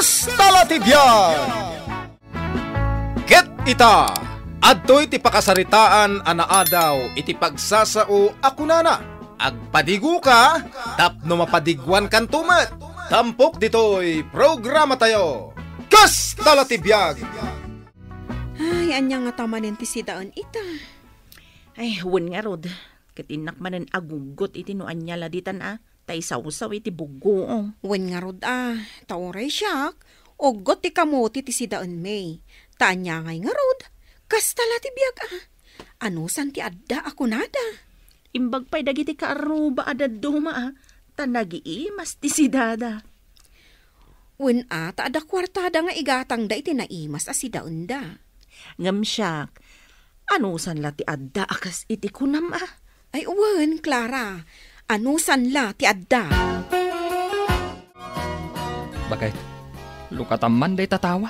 Kastalatibyan! Ket ita, adto'y ti pakasaritaan anaadaw iti pagsasao ako nana. Agpadigo ka, tapno mapadigwan kan tumet. Tampok dito'y programa tayo. Kastalatibyan! Ay, anya nga tamanin ti sidaan ita. Ay, huwag nga rod. Katinak manan agugot iti no anya laditan tay sausaw iti bugoong. Wen nga rod tauray siyak. Ogot ti kamote ti sidaan may. Taanya ngay nga rod. Kastala ti biyag Ano san ti adda ako nada? Imbag pa'y dagiti kaaruba adad duma tanagi-imas ti sidada. Wen taada kwartada nga igatang da iti naimas sidaan da. Ngam siyak. Ano san la ti adda akas iti kunam Ay uwan, Clara. Ano san la ti adda? Bakit? Lukataman day tatawa.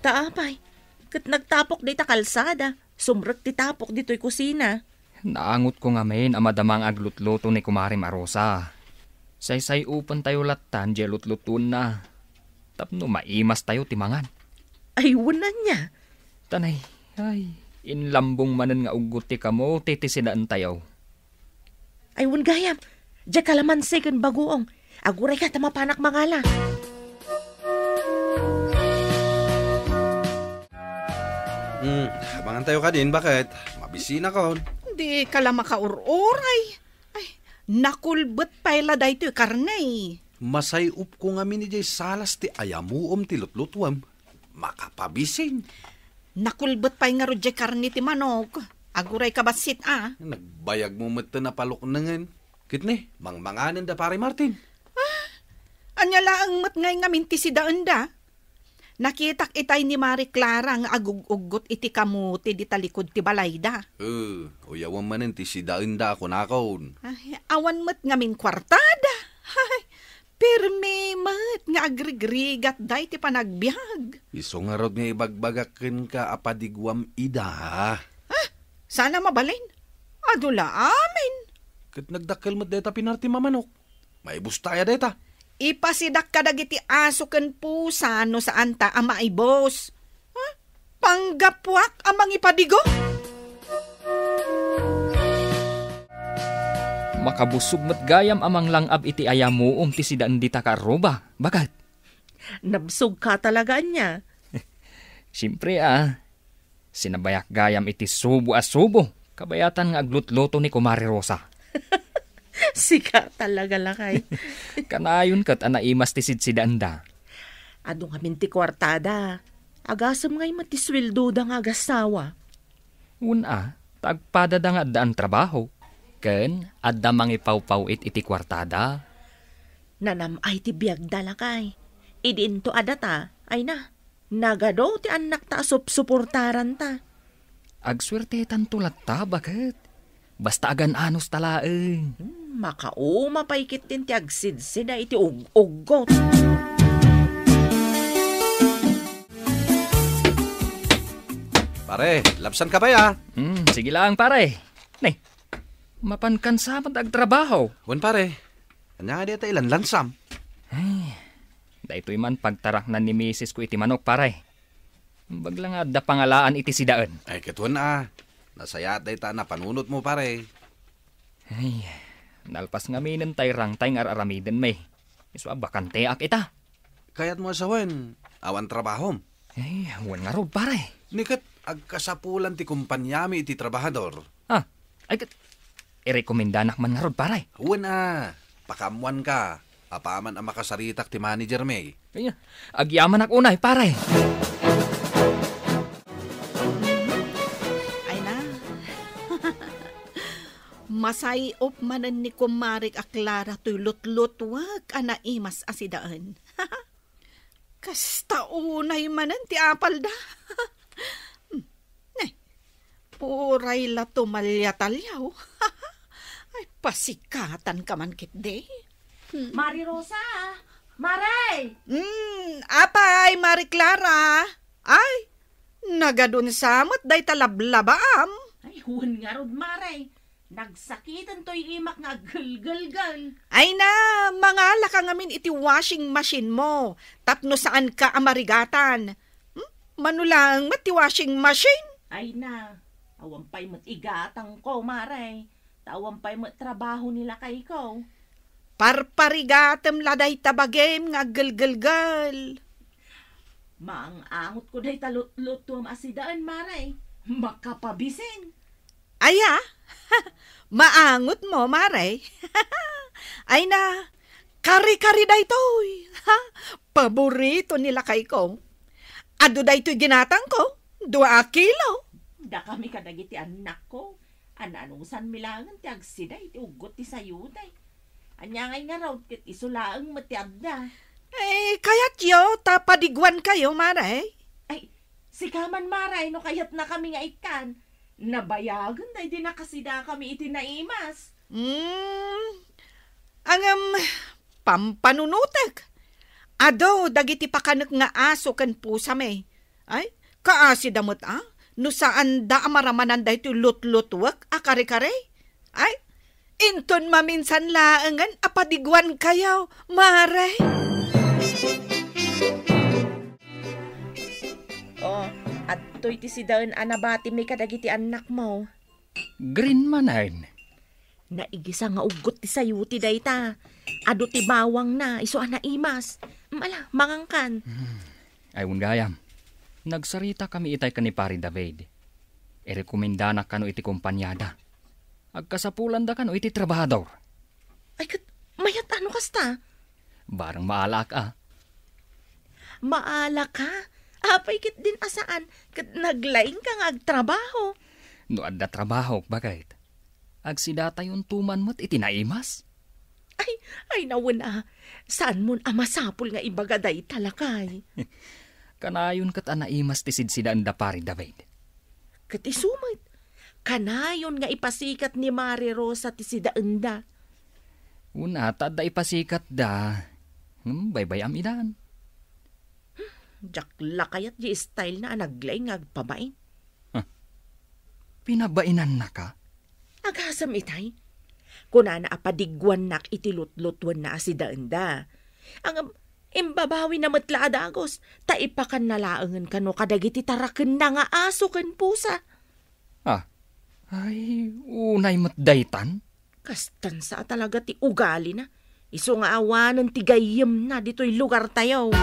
Taapay. Kat nagtapok day ta kalsada. Sumrek ti tapok dito'y kusina. Naangot ko nga main amadamang aglutluto ni Kumari Marosa. Say upan tayo latan, di lutlutun na. Tapno maimas tayo timangan. Ay, wala niya. Tanay, inlambong manan nga ugot ti kamo, titisidaan tayo. Ay, wala gayam. Diya kalaman second bagoong. Aguray ka tamapanak mangala. Abangan tayo ka din, bakit? Mabisina ka. Di kala makaururay. Ay, nakulbet pala da ito karnay. Masayup ko nga ni jay salas ti ayamuom ti lutlutwam. Makapabisin. Nakulbet pa nga rodya karni ti manok. Aguray ka basit Nagbayag mo mata na paluknangan. Kitne, mangmanganan da pare Martin. Anya laang mat ngay nga minti si daanda. Nakitak itay ni Marie Clara nga agugugot iti kamuti di talikod ti balayda. Uyawan manan ti si daanda ako nakon. Ay, awan mat nga min kwartada. Ay, pirme mat nga agrigrigat day ti panagbiag. Iso nga rod nga ibagbagakin ka apadigwam ida. Sana mabalin. Adula amin. Kat nagdakkel mat deta pinarti mamanok. May bustaya deta. Ipasidak ka dagiti aso ken pusa no saan ta ama ibos. Panggapwak amang ipadigo. Makabusog mat gayam amang langab iti ayamuom ti sidaan di takaroba. Bakit? Nabsog ka talaga niya. Siyempre sinabayak gayam iti subo subo. Kabayatan nga aglutloto ni Kumari Rosa. Sika talaga lakay. Kanayon kat anaimas ti sidsidanda. Adong amin ti kwartada. Agasam ngay matiswildo da nga agasawa. Tagpada da nga daan trabaho. Ken, adda mangipawpawit iti kwartada. Nanamay ti biyag da lakay. Idinto adata, ay na. Nagado ti anak ta suportaran ta. Agswertetan tulat ta, bakit? Basta agan anos talaeng. Makauma paikit din ti agsidsida iti ugot. Pare, lapsan ka ba ya? Sige lang pare. Nay, mapankan sa agtrabaho. Wan pare, kanya nga dita ilan lansam. Dahito'y man pagtarak na ni misis ko iti manok pare. Baglang adda pangalaan iti sidaan. Ay, katuan Nasayat day ta na panunot mo pare. Ay, nalpas nga minin tay rangtay nga aramiden may. Iswa bakante ak ita. Kayat mo asawan, awan trabahom. Ay, huwan nga rod pare. Nikat agkasapulan ti kumpanyami iti trabahador. Ay, irekomendanak man nga rod pare. Huwan pakamuan ka. Apaman ang makasaritak ti manager may. Kaya, agyaman ak unay pare. Masayop manan ni Kumarik Aklara to'y lutlutwag anaimas asidaan. Kasta unay manan ti apal da. Puray la tumalya-talyaw. Ay, pasikatan ka man kitde. Mari Rosa! Maray! Apay, Mari Clara. Ay, nagadun samot day talablabaam. Ay, huwan nga rod, Maray. Nagsakitan to'y imak nga gulgulgal. Ay na, mangala ka ngamin iti washing machine mo. Tapno saan ka amarigatan. Manulang mati washing machine. Ay na, awampay mo't igatang ko, maray. Tawampay mo't trabaho nila kay ko. Parparigatem laday tabagem nga gulgulgal. Maangangot ko day talot-lutom asidaan, maray. Makapabising. Aya, maangot mo, Maray. Ay na, kari-kari day to'y. Paborito nila kay ko. Ado day to'y ginatang ko, 2 kilo. Da kami kadagiti anak ko. Ananusan milangan ti agsiday, ti ugot ti sayuday. Anyangay nga raw, tit isulaang matiabda. Kayat yo, tapadigwan kayo, Maray. Ay, si Kaman maray, no kayat na kami nga ikan. Nabayagan day di nakasida kami iti naimas. Ang pampanunutek. Ado, dagiti pakanak nga aso kan pusa may. Ay, kaasi damot no saan da amaramanan da ito lut-lutwak, akare-kare. Ay, inton maminsan laangan, apadigwan kayaw, Maray. At to'y ti si Daon anabati may kadagiti anak mo. Green manan. Naigisa nga ugot ti sayuti dayta. Ado ti bawang na, iso anaimas. Mala, mangangkan. Ay gayam. Nagsarita kami itay ka ni Pari David. Irekomenda na kano iti kompanyada. Agkasapulan da kano iti trabahador. Ay, mayat ano kasta? Barang maala ka. Maala ka? Apay kit din asaan, kat naglaing kang agtrabaho. No adda trabaho, bagayt. Agsida tayon tuman mo't itinaimas. Ay nawun saan mon amasapul nga ibagaday talakay. Kanayon kat anaimas ti sidsida anda Pari David. Kat isumit, kanayon nga ipasikat ni Mari Rosa ti sida anda. Una, tadda ipasikat da. Baybay amidan. Jakla kayat di style na naglay nga agpabain. Pinabainan na ka? Aghasam itay. Kuna na apadigwan nak itilutlutuan na asidaan da. Ang imbabawi na matlaadagos, taipakan na laangan kano kadagiti taraken na nga aso ken pusa. Ay, unay matdaytan? Kastan sa talaga ti ugali na. Iso nga awanan ti gayem na dito'y lugar tayo.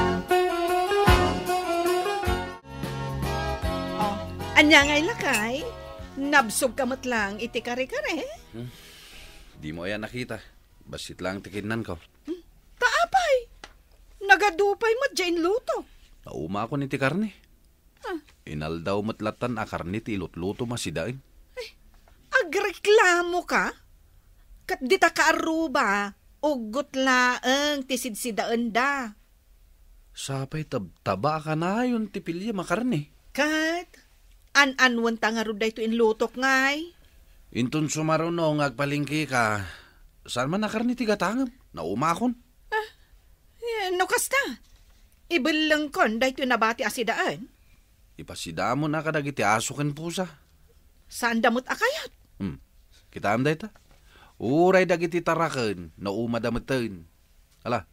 Anyangay lakay, nabsog kamot lang iti kare-kare. Di mo ayan nakita. Basit lang tikinan ko. Taapay, nagadupay mo dyan luto. Nauma ako ni ti karne. Inaldaw matlatan a karne ti ilutluto masidain. Agreklamo ka? Kat di ta kaaruba, ugot laang ti sidsidaan da. Sapay taba ka na yun ti pilya makarne. Kat, an-anwan ta nga ruday to inlutok ngay. Intun sumaruno agpalingki ka. Saan man nakarni ti gatangam? Naumakon. No kasta, ibelang kon day to nabati asidaan. Ipasida mo na kadagiti aso ken pusa. Saan damot akayat? Kita am dayta. Uray dagiti taraken, naumadameten. Ala,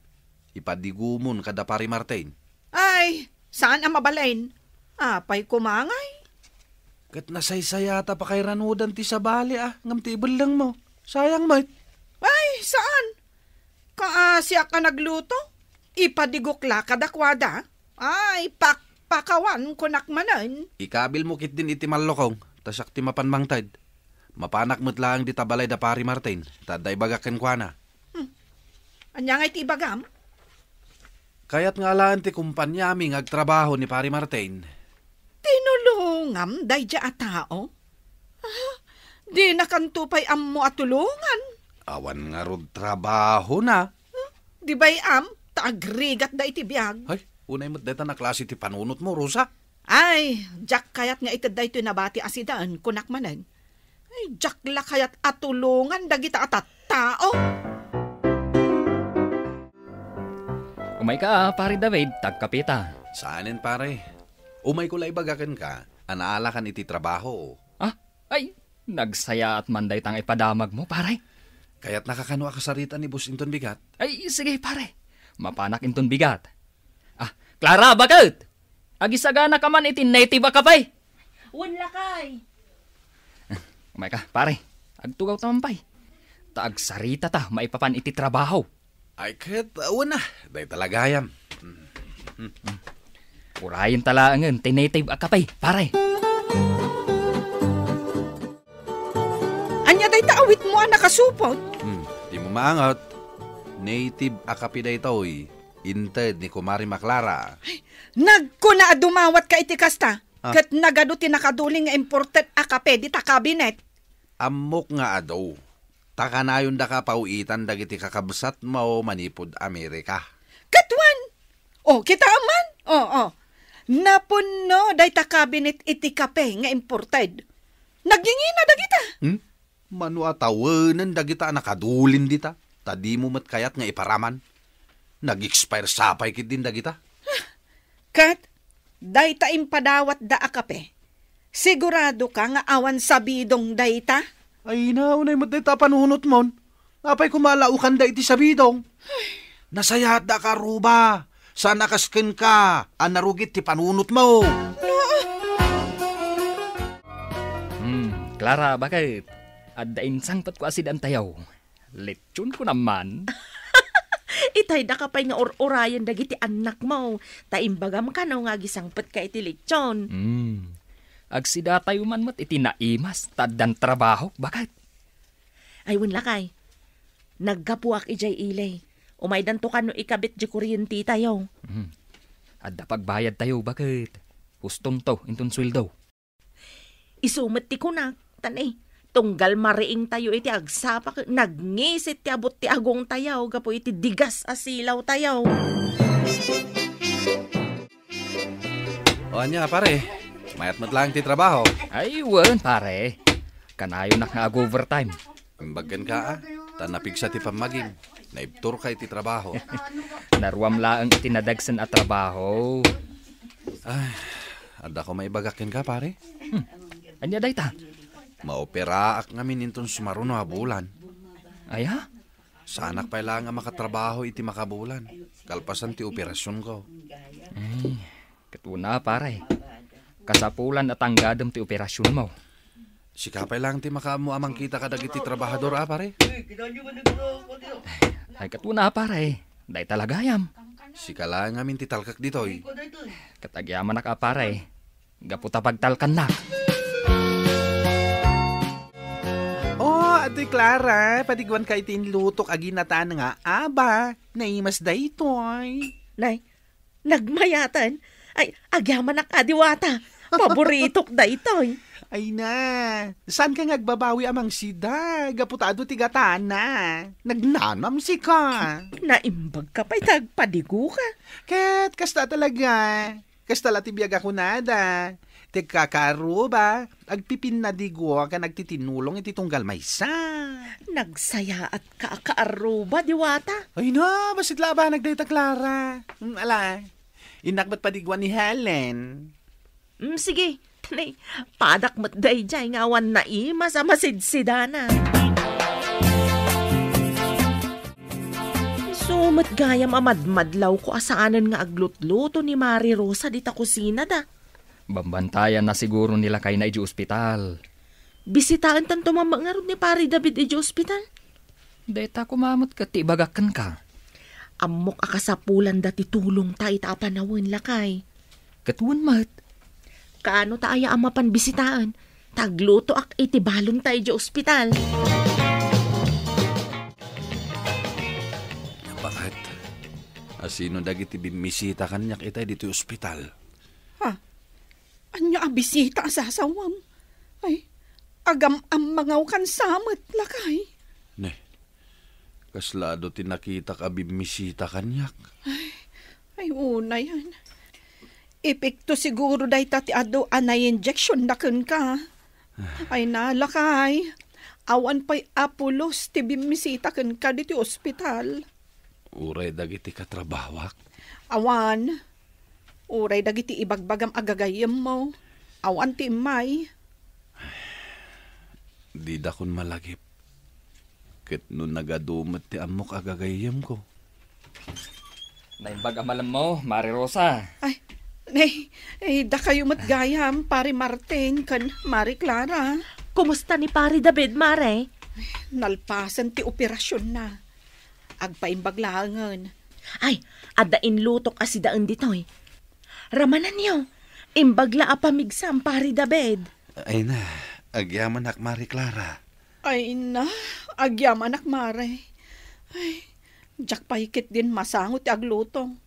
ipadigumon kada Pari Martin. Ay, saan ang mabalain? Apay kumangay. Kat nasaysayata pa kay ranudan ti sabali ngam ti ibelang mo. Sayang mate. Ay, saan? Kaasya ka nagluto? Ipadigukla kadakwada? Ay, pakawan kunakmanan. Ikabil mo kit din iti malokong, tasak ti mapanmangtad. Mapanak mo't lang di tabalay da Pari Martin, taday bagaken kwa na. Anyangay ti bagam? Kaya't nga laan ti kumpanyaming agtrabaho ni Pari Martin. Tinulungam day dya a tao? Di nakantupay ammo at tulungan. Awan nga rod trabaho na. Di ba'y taagrigat da iti biyag? Ay, unay mo't deta na klase ti panunot mo, Rosa. Ay, jak kayat nga itad da ito nabati asidaan kunakmanan. Ay, jak la kayat atulungan dagita atat tao. Umay ka, Pari David, tagkapita. Saanin pare? Umay ko lay bagaken ka, anaala kan iti trabaho. Ay, Nagsaya at manday tang ipadamag mo, pare. Kaya't nakakano akasarita ni Boss Inton Bigat. Ay, sige, pare. Mapanak inton bigat. Ah, Clara, bakit? Agisagana ka man iti native ka pa'y. Wala kay. Umay ka, pare. Agtugaw tamampay. Taag sarita ta, maipapan iti trabaho. Ay, kahit awan na. Day talaga yan. Urayin talaangan, tinative akapay, pare. Anya day taawit mo nakasupot. Di mo maangat. Native akapiday to'y. Inted ni Kumari Maklara. Nagkuna dumawat ka iti kasta. Ah. Kat nagado ti nakaduling nga imported akape di ta kabinet. Amok nga adaw. Takanayon da ka pauitan dagiti kakabsat mo manipod Amerika. Katwan! Kita aman? Napuno day ta kabinet iti kape nga imported. Nagyingina dagita. Manu atawanan dagita nakadulin dita. Tadi mo mat kayat nga iparaman. Nag-expire sapay kit din dagita. Kat, day ta impadawat da akape. Sigurado ka nga awan sabidong day ta? Ay na, unay mat dita panunot mon. Apay kumalaukan da iti sabidong. Nasayat da ka ruba. Sana kasken ka. Anarugit ti panunot mo. Clara, bakit? Adain sangpat ko asid ang tayaw. Lechon ko naman. Itay da ka pa'y nga orayan dagiti anak mo. Taimbagam ka na nga gisangpat ka iti lechon. Agsida tayo man mat iti naimas. Tadan trabaho, bakit? Ay, wala kay. Naggapuak ijay ilay. Umaydan to kano ikabit di kuryente tayo. Adda pagbayad tayo, bakit? Huston to, inton sweldo. Isumat ti kunak. Tanay, tunggal mariing tayo iti agsapak. Nagngisit ti abot ti agong tayaw. Gapo iti digas asilaw tayaw. O anya pare, mayat mat lang ti trabaho. Ay, wan, pare. Kanayo nak nga overtime. Imbagan ka tanapig sa ti pamaging. Naibtur ka iti trabaho. Naruam laang iti nadagsan at trabaho. Ada ko maibagakin ka pare. Anya day ta? Maopera ak ngamin inton sumaruno a bulan. Ay ha? Sanak pa lang nga makatrabaho iti makabulan. Kalpasan ti operasyon ko. Katuna, pare. Kasapulan at anggadam ti operasyon mo. Sikapay lang ti makamu amang kita kadag iti trabahador pare. Ay katuna, pare. Day talagayam. Sikala ngamin ti talkak ditoy. Katagyaman na ka, pare. Gaputa pagtalkan na. Ate Clara, patigwan ka itin lutok aginatan nga aba. Naimas daytoy. Nay, nagmayatan. Ay, agyaman na kadiwata. Paboritok da itoy. Ay na, saan ka ngagbabawi amang sida? Gaputado ti gatana. Nagnanam si ka. Naimbag ka pa'y tagpadigo ka. Ket, kasta talaga. Kasta latibiyag ako nada. Tigkakaro ba? Agpipin na digo ka nagtitinulong iti tunggal maysa. Nagsaya at kaakaaruba, diwata. Ay na, basit laba nagdayta Clara. Ala, inakbat padigwan ni Helen. Sige, tanay, padak mat day jay ngawan na ima sa masidsidana. Sumat gayam amadmadlaw ko asaanan nga aglutluto ni Mari Rosa di ta kusina da. Bambantayan na siguro nila kay na iji ospital. Bisitaan tanto mamangarod ni Pari David iji ospital. Deta kumamot ka, tibagakan ka. Amok akasapulan dati tulong ta itapanawin lakay. Katuan mat. Kaano ta aya amapan bisitaan? Tagluto ak itibalon ta iji ospital. Bakit? Asino dagiti bimisita kanyak itay dito ospital? Anya abisita sa sawam. Ay, agam ang mangaw kan samat lakay. Ne, kaslado tinakita ka bimisita kanyak. Ay, una yan. Epekto siguro dahi tati ado anay injection na kun ka. Ay nalakay. Awan pa'y apulos ti bimisita kun ka dito ospital. Uray dagiti katrabawak. Awan. Uray dagiti ibagbagam agagayem mo. Awan ti may. Di da kon malagip. Ket no nagadumat ti amok agagayam ko. Naimbag amalam mo, Mari Rosa. Ay, da kayo matgayam, Pari Martin, kan Mari Clara. Kumusta ni Pari David, Mare? Nalpasan ti operasyon na. Agpaimbag langan. Ay, adain lutok asidaan ditoy. Ramanan niyo, imbagla apamigsam, Pari David. Ay na, agyaman ak Mari Clara. Ay na, agyaman ak Mare. Ay, jak pahikit din masangot ti aglutong.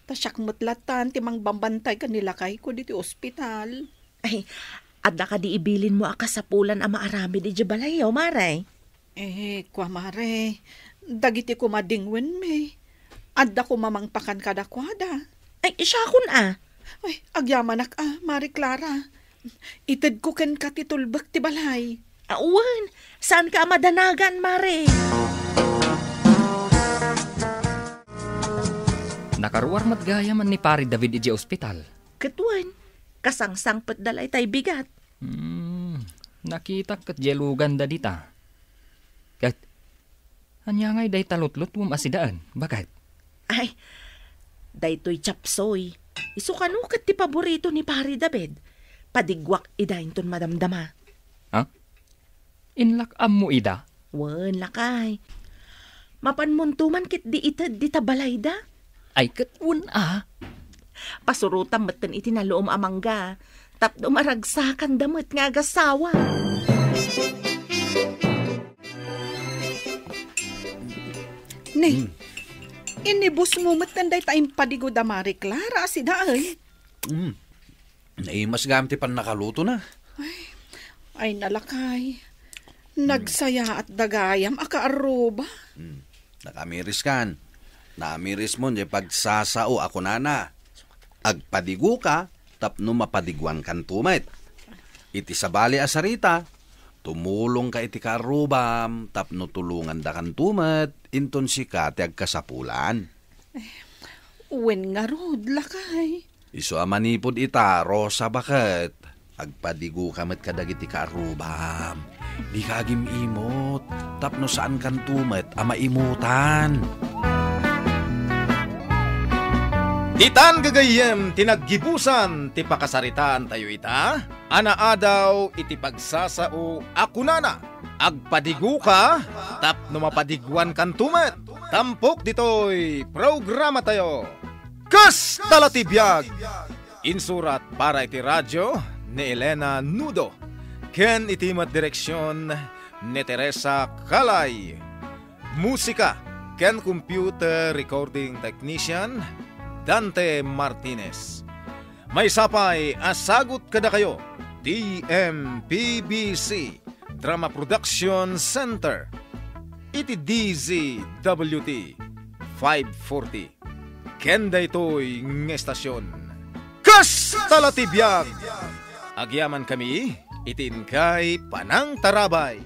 Tasyak mutlatan ti mang bambantay kanila kay ko dito ospital. Ay, adda ka di ibilin mo akasapulan ang maarami di jabalayaw, Mare. Kwa Mare, dagiti ko madingwen me. Adda ko mamangpakan kadakwada. Ay, siya kun Ay, agyaman ak Mari Clara. Ited ko ken katitulbak ti balay. Awan, saan ka madanagan, Mare? Nakaruar matgayaman ni Pari David iji ospital. Ketuan, kasangsang dalay tay bigat. Nakita kat jelugan da dita. Kat, anyangay day talutlot mum asidaan. Bakit? Ay, daytoy chapsoy. Isukanukat ti paborito ni Pari David. Padigwak idayin ton madamdama. Ha? Inlakam mo ida? Wan lakay. Mapanmuntuman kit di ited di tabalay da. Ay katun Pasurutan matan iti naloom amangga. Tapno maragsakan damot nga agasawa. Inibus mo matanday tayong padigo da Mari Clara si daan. Naimas gamti pan nakaluto na. Ay nalakay. Nagsaya at dagayam akaaruba. Nakamiris kan. Namiris mo, pagsasao ako nana. Agpadigo ka, tapno mapadiguan kan tumit. Iti sabali asarita, tumulong ka iti karubam, tapno tulungan da kan tumit, inton si ka ti agkasapulan. Uwen nga rod, lakay. Iso amanipod ita, Rosa bakit? Agpadigo ka met kadag iti karubam. Di ka agim imot, tapno saan kan tumit, amaimutan. Itan gagayem tinaggibusan ti pakasaritaan tayo ita. Anaadaw iti pagsasao akunana. Agpadigo ka, tapno mapadigwan kan tumet. Tampok ditoy programa tayo. Kas talatibiyag! Insurat para iti radyo ni Elena Nudo. Ken iti direksyon ni Teresa Calay. Musika ken computer recording technician Dante Martinez. May sapay asagot kada kayo. DMPBC Drama Production Center. Iti DZWT 540. Kenda ito'y ng estasyon. Kas talatibiyag! Agyaman kami, itin kay Panang Tarabay.